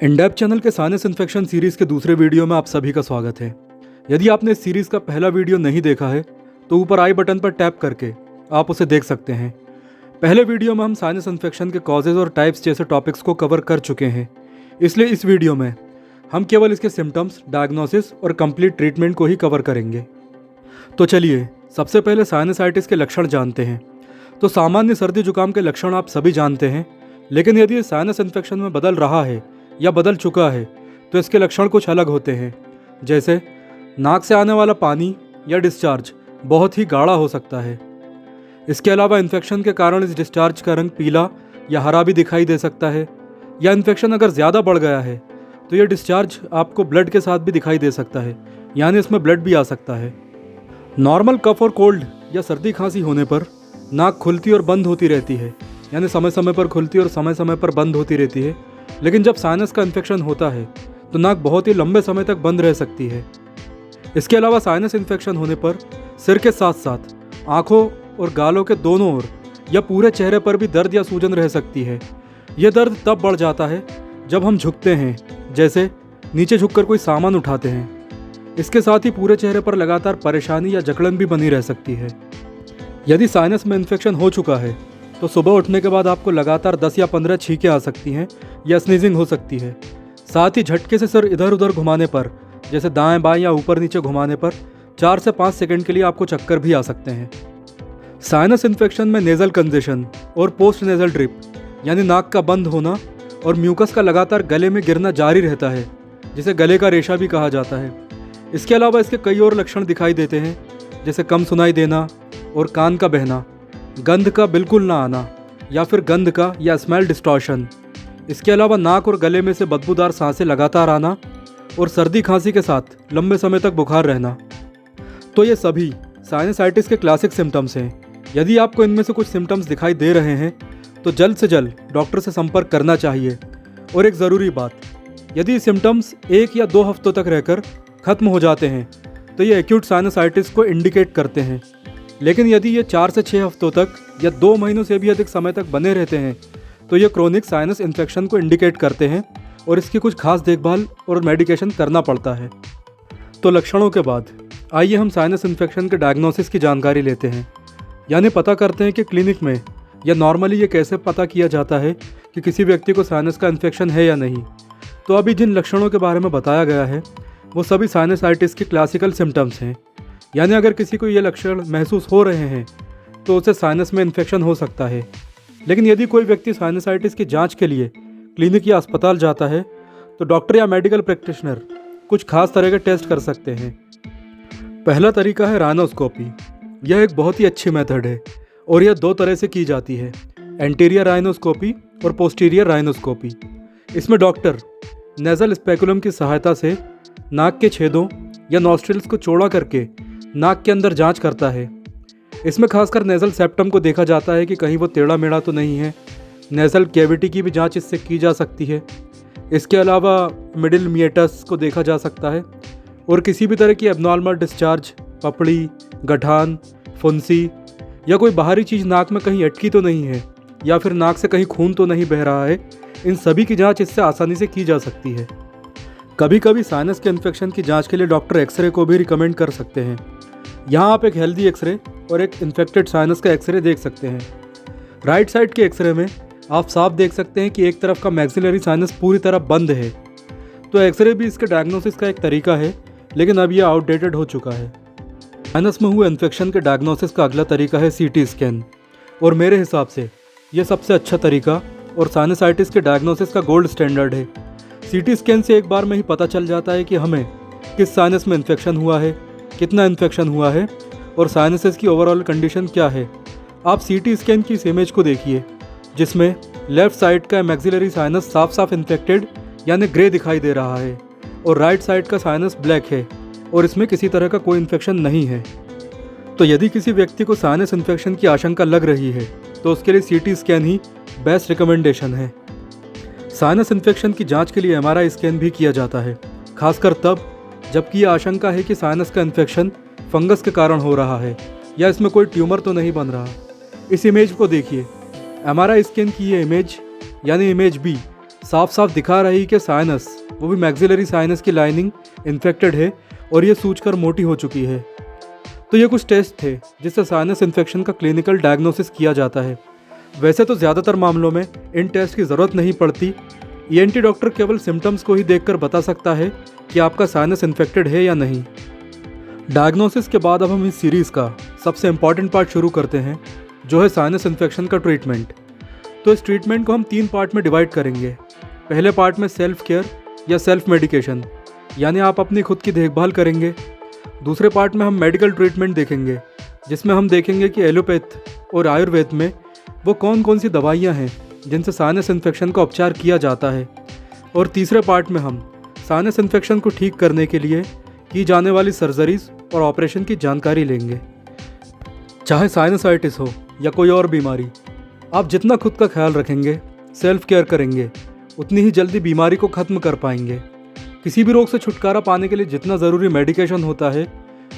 In-depth channel के sinus infection series के दूसरे वीडियो में आप सभी का स्वागत है। यदि आपने इस सीरीज़ का पहला वीडियो नहीं देखा है तो ऊपर आई बटन पर टैप करके आप उसे देख सकते हैं। पहले वीडियो में हम साइनस इन्फेक्शन के कॉजेज़ और टाइप्स जैसे टॉपिक्स को कवर कर चुके हैं, इसलिए इस वीडियो में हम केवल इसके सिम्टम्स, डायग्नोसिस और कंप्लीट ट्रीटमेंट को ही कवर करेंगे। तो चलिए सबसे पहले साइनसाइटिस के लक्षण जानते हैं। तो सामान्य सर्दी जुकाम के लक्षण आप सभी जानते हैं, लेकिन यदि साइनस इन्फेक्शन में बदल रहा है या बदल चुका है तो इसके लक्षण कुछ अलग होते हैं। जैसे नाक से आने वाला पानी या डिस्चार्ज बहुत ही गाढ़ा हो सकता है। इसके अलावा इन्फेक्शन के कारण इस डिस्चार्ज का रंग पीला या हरा भी दिखाई दे सकता है, या इन्फेक्शन अगर ज़्यादा बढ़ गया है तो ये डिस्चार्ज आपको ब्लड के साथ भी दिखाई दे सकता है, यानी इसमें ब्लड भी आ सकता है। नॉर्मल कफ और कोल्ड या सर्दी खांसी होने पर नाक खुलती और बंद होती रहती है, यानी समय समय पर खुलती और समय समय पर बंद होती रहती है। लेकिन जब साइनस का इन्फेक्शन होता है तो नाक बहुत ही लंबे समय तक बंद रह सकती है। इसके अलावा साइनस इन्फेक्शन होने पर सिर के साथ साथ आँखों और गालों के दोनों ओर या पूरे चेहरे पर भी दर्द या सूजन रह सकती है। यह दर्द तब बढ़ जाता है जब हम झुकते हैं, जैसे नीचे झुककर कोई सामान उठाते हैं। इसके साथ ही पूरे चेहरे पर लगातार परेशानी या जकड़न भी बनी रह सकती है। यदि साइनस में इन्फेक्शन हो चुका है तो सुबह उठने के बाद आपको लगातार 10 या 15 छींकें आ सकती हैं या स्नीजिंग हो सकती है। साथ ही झटके से सिर इधर उधर घुमाने पर, जैसे दाएं बाएं या ऊपर नीचे घुमाने पर 4 से 5 सेकंड के लिए आपको चक्कर भी आ सकते हैं। साइनस इन्फेक्शन में नेज़ल कंजेशन और पोस्ट नेज़ल ड्रिप यानी नाक का बंद होना और म्यूकस का लगातार गले में गिरना जारी रहता है, जिसे गले का रेशा भी कहा जाता है। इसके अलावा इसके कई और लक्षण दिखाई देते हैं, जैसे कम सुनाई देना और कान का बहना, गंध का बिल्कुल ना आना या फिर गंध का या स्मेल डिस्टॉर्शन। इसके अलावा नाक और गले में से बदबूदार सांसें लगातार आना और सर्दी खांसी के साथ लंबे समय तक बुखार रहना। तो ये सभी साइनसाइटिस के क्लासिक सिम्टम्स हैं। यदि आपको इनमें से कुछ सिम्टम्स दिखाई दे रहे हैं तो जल्द से जल्द डॉक्टर से संपर्क करना चाहिए। और एक ज़रूरी बात, यदि सिम्टम्स 1 या 2 हफ्तों तक रहकर ख़त्म हो जाते हैं तो ये एक्यूट साइनसाइटिस को इंडिकेट करते हैं। लेकिन यदि ये 4 से 6 हफ्तों तक या 2 महीनों से भी अधिक समय तक बने रहते हैं तो ये क्रोनिक साइनस इन्फेक्शन को इंडिकेट करते हैं और इसकी कुछ खास देखभाल और मेडिकेशन करना पड़ता है। तो लक्षणों के बाद आइए हम साइनस इन्फेक्शन के डायग्नोसिस की जानकारी लेते हैं, यानी पता करते हैं कि क्लिनिक में या नॉर्मली ये कैसे पता किया जाता है कि किसी व्यक्ति को साइनस का इन्फेक्शन है या नहीं। तो अभी जिन लक्षणों के बारे में बताया गया है वो सभी साइनसाइटिस के क्लासिकल सिम्टम्स हैं, यानी अगर किसी को ये लक्षण महसूस हो रहे हैं तो उसे साइनस में इन्फेक्शन हो सकता है। लेकिन यदि कोई व्यक्ति साइनसाइटिस की जांच के लिए क्लिनिक या अस्पताल जाता है तो डॉक्टर या मेडिकल प्रैक्टिशनर कुछ खास तरह के टेस्ट कर सकते हैं। पहला तरीका है राइनोस्कोपी। यह एक बहुत ही अच्छी मेथड है और यह 2 तरह से की जाती है, एंटीरियर राइनोस्कोपी और पोस्टीरियर राइनोस्कोपी। इसमें डॉक्टर नेज़ल स्पेकुलम की सहायता से नाक के छेदों या नॉस्ट्रिल्स को चौड़ा करके नाक के अंदर जांच करता है। इसमें खासकर नेज़ल सेप्टम को देखा जाता है कि कहीं वो टेढ़ा मेढ़ा तो नहीं है। नेज़ल कैविटी की भी जांच इससे की जा सकती है। इसके अलावा मिडिल मिएटस को देखा जा सकता है और किसी भी तरह की एबनॉर्मल डिस्चार्ज, पपड़ी, गठान, फुंसी या कोई बाहरी चीज़ नाक में कहीं अटकी तो नहीं है या फिर नाक से कहीं खून तो नहीं बह रहा है, इन सभी की जाँच इससे आसानी से की जा सकती है। कभी कभी साइनस के इन्फेक्शन की जांच के लिए डॉक्टर एक्सरे को भी रिकमेंड कर सकते हैं। यहाँ आप एक हेल्दी एक्सरे और एक इन्फेक्टेड साइनस का एक्सरे देख सकते हैं। राइट साइड के एक्सरे में आप साफ देख सकते हैं कि एक तरफ का मैक्सिलरी साइनस पूरी तरह बंद है। तो एक्सरे भी इसके डायग्नोसिस का एक तरीका है, लेकिन अब यह आउटडेटेड हो चुका है। साइनस में हुए इन्फेक्शन के डायग्नोसिस का अगला तरीका है CT स्कैन, और मेरे हिसाब से यह सबसे अच्छा तरीका और साइनसाइटिस के डायग्नोसिस का गोल्ड स्टैंडर्ड है। CT स्कैन से एक बार में ही पता चल जाता है कि हमें किस साइनस में इन्फेक्शन हुआ है, कितना इन्फेक्शन हुआ है और साइनसेस की ओवरऑल कंडीशन क्या है। आप CT स्कैन की इस इमेज को देखिए, जिसमें लेफ्ट साइड का मैक्सिलरी साइनस साफ साफ इन्फेक्टेड यानी ग्रे दिखाई दे रहा है और राइट साइड का साइनस ब्लैक है और इसमें किसी तरह का कोई इन्फेक्शन नहीं है। तो यदि किसी व्यक्ति को साइनस इन्फेक्शन की आशंका लग रही है तो उसके लिए CT स्कैन ही बेस्ट रिकमेंडेशन है। साइनस इन्फेक्शन की जांच के लिए MRI स्कैन भी किया जाता है, खासकर तब जबकि यह आशंका है कि साइनस का इन्फेक्शन फंगस के कारण हो रहा है या इसमें कोई ट्यूमर तो नहीं बन रहा। इस इमेज को देखिए। MRI स्कैन की ये इमेज यानी इमेज B साफ साफ दिखा रही कि साइनस, वो भी मैक्सिलरी साइनस की लाइनिंग इन्फेक्टेड है और ये सूजकर मोटी हो चुकी है। तो ये कुछ टेस्ट थे जिससे साइनस इन्फेक्शन का क्लिनिकल डायग्नोसिस किया जाता है। वैसे तो ज़्यादातर मामलों में इन टेस्ट की ज़रूरत नहीं पड़ती। ईएनटी डॉक्टर केवल सिम्टम्स को ही देखकर बता सकता है कि आपका साइनस इन्फेक्टेड है या नहीं। डायग्नोसिस के बाद अब हम इस सीरीज़ का सबसे इम्पॉर्टेंट पार्ट शुरू करते हैं, जो है साइनस इन्फेक्शन का ट्रीटमेंट। तो इस ट्रीटमेंट को हम 3 पार्ट में डिवाइड करेंगे। पहले पार्ट में सेल्फ केयर या सेल्फ मेडिकेशन, यानी आप अपनी खुद की देखभाल करेंगे। दूसरे पार्ट में हम मेडिकल ट्रीटमेंट देखेंगे, जिसमें हम देखेंगे कि एलोपैथ और आयुर्वेद में वो कौन कौन सी दवाइयाँ हैं जिनसे साइनस इन्फेक्शन का उपचार किया जाता है। और तीसरे पार्ट में हम साइनस इन्फेक्शन को ठीक करने के लिए की जाने वाली सर्जरीज और ऑपरेशन की जानकारी लेंगे। चाहे साइनसाइटिस हो या कोई और बीमारी, आप जितना खुद का ख्याल रखेंगे, सेल्फ केयर करेंगे, उतनी ही जल्दी बीमारी को ख़त्म कर पाएंगे। किसी भी रोग से छुटकारा पाने के लिए जितना ज़रूरी मेडिकेशन होता है,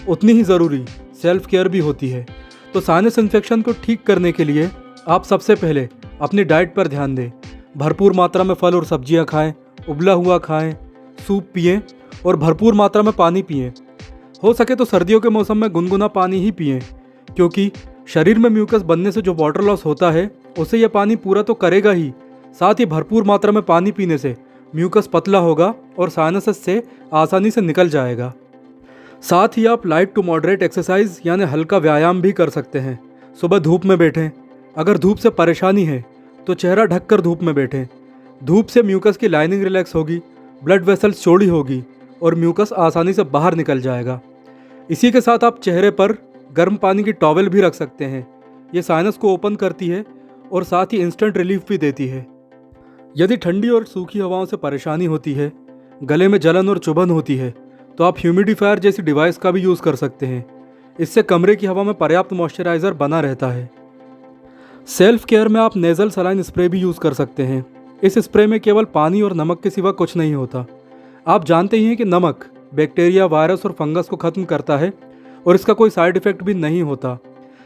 उतनी ही ज़रूरी सेल्फ केयर भी होती है। तो साइनस इन्फेक्शन को ठीक करने के लिए आप सबसे पहले अपनी डाइट पर ध्यान दें। भरपूर मात्रा में फल और सब्जियां खाएं, उबला हुआ खाएं, सूप पिएं और भरपूर मात्रा में पानी पिएं। हो सके तो सर्दियों के मौसम में गुनगुना पानी ही पिएं, क्योंकि शरीर में म्यूकस बनने से जो वाटर लॉस होता है उसे यह पानी पूरा तो करेगा ही, साथ ही भरपूर मात्रा में पानी पीने से म्यूकस पतला होगा और साइनस से आसानी से निकल जाएगा। साथ ही आप लाइट टू मॉडरेट एक्सरसाइज यानी हल्का व्यायाम भी कर सकते हैं। सुबह धूप में बैठें। अगर धूप से परेशानी है तो चेहरा ढककर धूप में बैठें। धूप से म्यूकस की लाइनिंग रिलैक्स होगी, ब्लड वेसल्स चौड़ी होगी और म्यूकस आसानी से बाहर निकल जाएगा। इसी के साथ आप चेहरे पर गर्म पानी की टॉवेल भी रख सकते हैं। ये साइनस को ओपन करती है और साथ ही इंस्टेंट रिलीफ भी देती है। यदि ठंडी और सूखी हवाओं से परेशानी होती है, गले में जलन और चुभन होती है, तो आप ह्यूमिडिफायर जैसी डिवाइस का भी यूज़ कर सकते हैं। इससे कमरे की हवा में पर्याप्त मॉइस्चराइज़र बना रहता है। सेल्फ केयर में आप नेज़ल सलाइन स्प्रे भी यूज़ कर सकते हैं। इस स्प्रे में केवल पानी और नमक के सिवा कुछ नहीं होता। आप जानते ही हैं कि नमक बैक्टीरिया, वायरस और फंगस को ख़त्म करता है और इसका कोई साइड इफ़ेक्ट भी नहीं होता।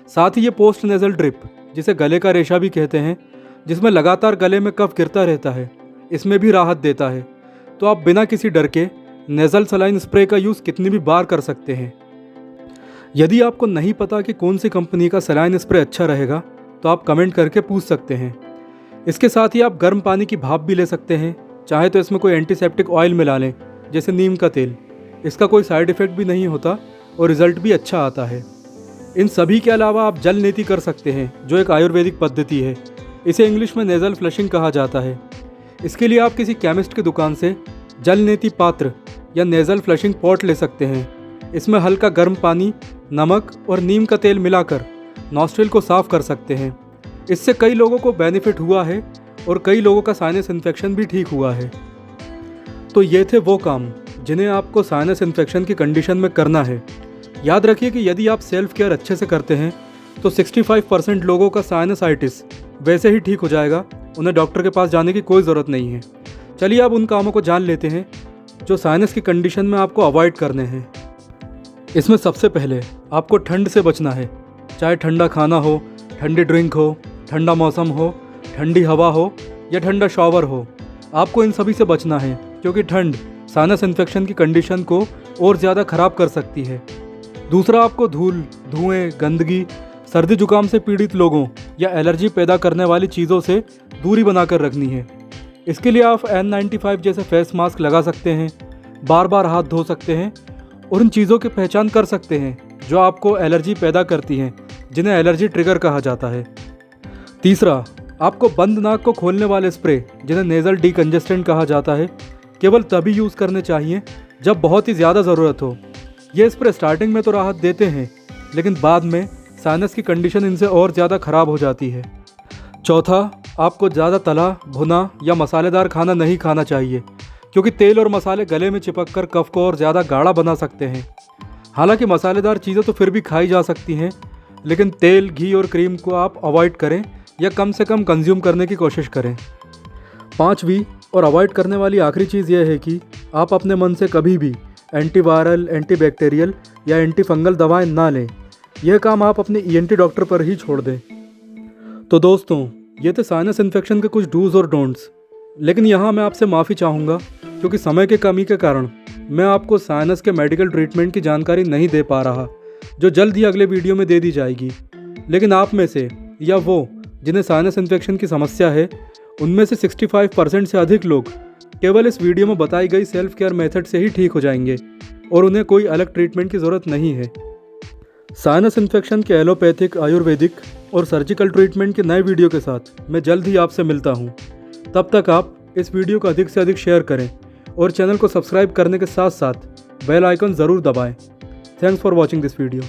साथ ही ये पोस्ट नेज़ल ड्रिप, जिसे गले का रेशा भी कहते हैं, जिसमें लगातार गले में कफ गिरता रहता है, इसमें भी राहत देता है। तो आप बिना किसी डर के नेज़ल सलाइन स्प्रे का यूज़ कितनी भी बार कर सकते हैं। यदि आपको नहीं पता कि कौन सी कंपनी का सलाइन स्प्रे अच्छा रहेगा, तो आप कमेंट करके पूछ सकते हैं। इसके साथ ही आप गर्म पानी की भाप भी ले सकते हैं। चाहे तो इसमें कोई एंटीसेप्टिक ऑयल मिला लें, जैसे नीम का तेल। इसका कोई साइड इफ़ेक्ट भी नहीं होता और रिज़ल्ट भी अच्छा आता है। इन सभी के अलावा आप जल नेति कर सकते हैं, जो एक आयुर्वेदिक पद्धति है। इसे इंग्लिश में नेज़ल फ्लशिंग कहा जाता है। इसके लिए आप किसी केमिस्ट की दुकान से जल नेति पात्र या नेज़ल फ्लशिंग पॉट ले सकते हैं। इसमें हल्का गर्म पानी, नमक और नीम का तेल मिलाकर नॉस्ट्रिल को साफ कर सकते हैं। इससे कई लोगों को बेनिफिट हुआ है और कई लोगों का साइनस इन्फेक्शन भी ठीक हुआ है। तो ये थे वो काम जिन्हें आपको साइनस इन्फेक्शन की कंडीशन में करना है। याद रखिए कि यदि आप सेल्फ केयर अच्छे से करते हैं तो 65% लोगों का साइनसाइटिस वैसे ही ठीक हो जाएगा। उन्हें डॉक्टर के पास जाने की कोई ज़रूरत नहीं है। चलिए अब उन कामों को जान लेते हैं जो साइनस की कंडीशन में आपको अवॉइड करने हैं। इसमें सबसे पहले आपको ठंड से बचना है। चाहे ठंडा खाना हो, ठंडी ड्रिंक हो, ठंडा मौसम हो, ठंडी हवा हो या ठंडा शॉवर हो, आपको इन सभी से बचना है, क्योंकि ठंड साइनस इन्फेक्शन की कंडीशन को और ज़्यादा ख़राब कर सकती है। दूसरा, आपको धूल, धुएं, गंदगी, सर्दी जुकाम से पीड़ित लोगों या एलर्जी पैदा करने वाली चीज़ों से दूरी बनाकर रखनी है। इसके लिए आप N95 जैसे फेस मास्क लगा सकते हैं, बार बार हाथ धो सकते हैं और उन चीज़ों की पहचान कर सकते हैं जो आपको एलर्जी पैदा करती हैं, जिन्हें एलर्जी ट्रिगर कहा जाता है। तीसरा, आपको बंद नाक को खोलने वाले स्प्रे, जिन्हें नेज़ल डीकंजेस्टेंट कहा जाता है, केवल तभी यूज़ करने चाहिए जब बहुत ही ज़्यादा ज़रूरत हो। ये स्प्रे स्टार्टिंग में तो राहत देते हैं, लेकिन बाद में साइनस की कंडीशन इनसे और ज़्यादा ख़राब हो जाती है। चौथा, आपको ज़्यादा तला, भुना या मसालेदार खाना नहीं खाना चाहिए, क्योंकि तेल और मसाले गले में चिपककर कफ को और ज़्यादा गाढ़ा बना सकते हैं। हालांकि मसालेदार चीज़ें तो फिर भी खाई जा सकती हैं, लेकिन तेल, घी और क्रीम को आप अवॉइड करें या कम से कम कंज्यूम करने की कोशिश करें। पांचवी और अवॉइड करने वाली आखिरी चीज़ यह है कि आप अपने मन से कभी भी एंटीवायरल, एंटीबैक्टीरियल या एंटीफंगल दवाएं ना लें। यह काम आप अपने ईएनटी डॉक्टर पर ही छोड़ दें। तो दोस्तों, ये थे साइनस इन्फेक्शन के कुछ डूज और डोंट्स। लेकिन यहाँ मैं आपसे माफ़ी चाहूँगा क्योंकि समय की कमी के कारण मैं आपको साइनस के मेडिकल ट्रीटमेंट की जानकारी नहीं दे पा रहा, जो जल्द ही अगले वीडियो में दे दी जाएगी। लेकिन आप में से या वो जिन्हें साइनस इन्फेक्शन की समस्या है, उनमें से 65% से अधिक लोग केवल इस वीडियो में बताई गई सेल्फ केयर मेथड से ही ठीक हो जाएंगे और उन्हें कोई अलग ट्रीटमेंट की ज़रूरत नहीं है। साइनस इन्फेक्शन के एलोपैथिक, आयुर्वेदिक और सर्जिकल ट्रीटमेंट के नए वीडियो के साथ मैं जल्द ही आपसे मिलता हूँ। तब तक आप इस वीडियो को अधिक से अधिक शेयर करें और चैनल को सब्सक्राइब करने के साथ साथ बेल आइकन ज़रूर दबाएं। Thanks for watching this video.